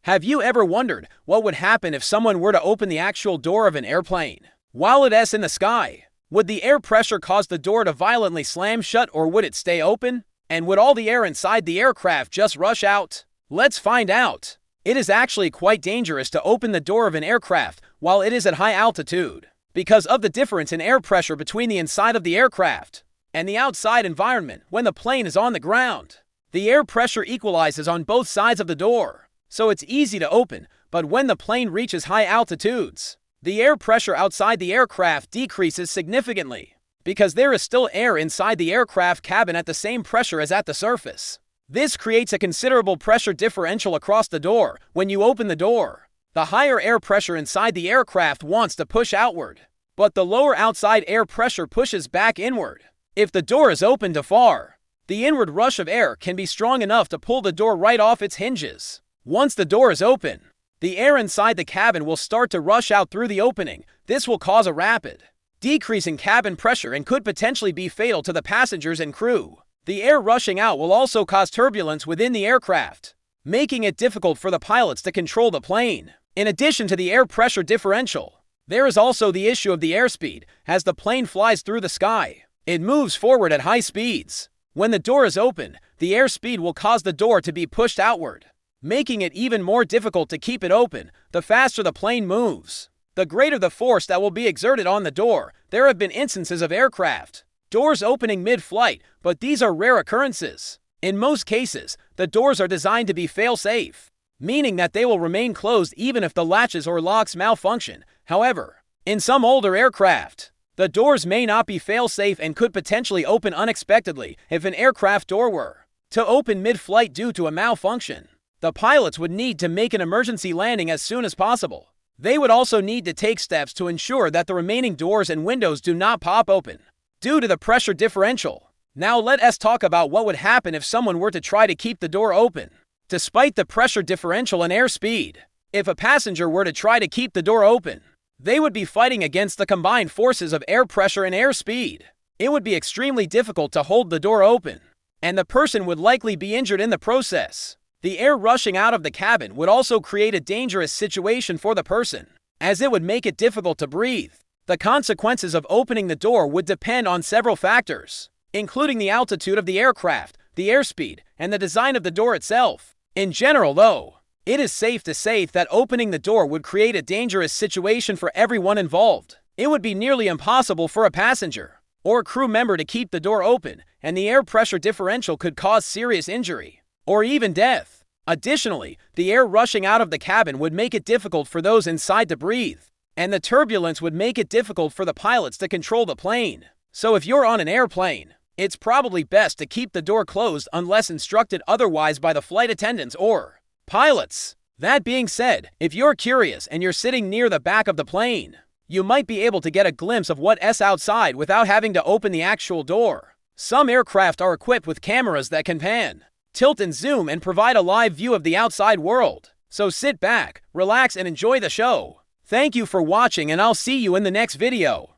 Have you ever wondered what would happen if someone were to open the actual door of an airplane while it's in the sky? Would the air pressure cause the door to violently slam shut, or would it stay open? And would all the air inside the aircraft just rush out? Let's find out. It is actually quite dangerous to open the door of an aircraft while it is at high altitude, because of the difference in air pressure between the inside of the aircraft and the outside environment when the plane is on the ground. The air pressure equalizes on both sides of the door, so it's easy to open, but when the plane reaches high altitudes, the air pressure outside the aircraft decreases significantly, because there is still air inside the aircraft cabin at the same pressure as at the surface. This creates a considerable pressure differential across the door when you open the door. The higher air pressure inside the aircraft wants to push outward, but the lower outside air pressure pushes back inward. If the door is open too far, the inward rush of air can be strong enough to pull the door right off its hinges. Once the door is open, the air inside the cabin will start to rush out through the opening. This will cause a rapid decrease in cabin pressure and could potentially be fatal to the passengers and crew. The air rushing out will also cause turbulence within the aircraft, making it difficult for the pilots to control the plane. In addition to the air pressure differential, there is also the issue of the airspeed. As the plane flies through the sky, it moves forward at high speeds. When the door is open, the airspeed will cause the door to be pushed outward, making it even more difficult to keep it open. The faster the plane moves, the greater the force that will be exerted on the door. There have been instances of aircraft doors opening mid-flight, but these are rare occurrences. In most cases, the doors are designed to be fail-safe, meaning that they will remain closed even if the latches or locks malfunction. However, in some older aircraft, the doors may not be fail-safe and could potentially open unexpectedly. If an aircraft door were to open mid-flight due to a malfunction, the pilots would need to make an emergency landing as soon as possible. They would also need to take steps to ensure that the remaining doors and windows do not pop open due to the pressure differential. Now let us talk about what would happen if someone were to try to keep the door open despite the pressure differential and airspeed. If a passenger were to try to keep the door open, they would be fighting against the combined forces of air pressure and airspeed. It would be extremely difficult to hold the door open, and the person would likely be injured in the process. The air rushing out of the cabin would also create a dangerous situation for the person, as it would make it difficult to breathe. The consequences of opening the door would depend on several factors, including the altitude of the aircraft, the airspeed, and the design of the door itself. In general, though, it is safe to say that opening the door would create a dangerous situation for everyone involved. It would be nearly impossible for a passenger or crew member to keep the door open, and the air pressure differential could cause serious injury or even death. Additionally, the air rushing out of the cabin would make it difficult for those inside to breathe, and the turbulence would make it difficult for the pilots to control the plane. So if you're on an airplane, it's probably best to keep the door closed unless instructed otherwise by the flight attendants or pilots. That being said, if you're curious and you're sitting near the back of the plane, you might be able to get a glimpse of what's outside without having to open the actual door. Some aircraft are equipped with cameras that can pan, tilt and zoom and provide a live view of the outside world. So sit back, relax and enjoy the show. Thank you for watching, and I'll see you in the next video.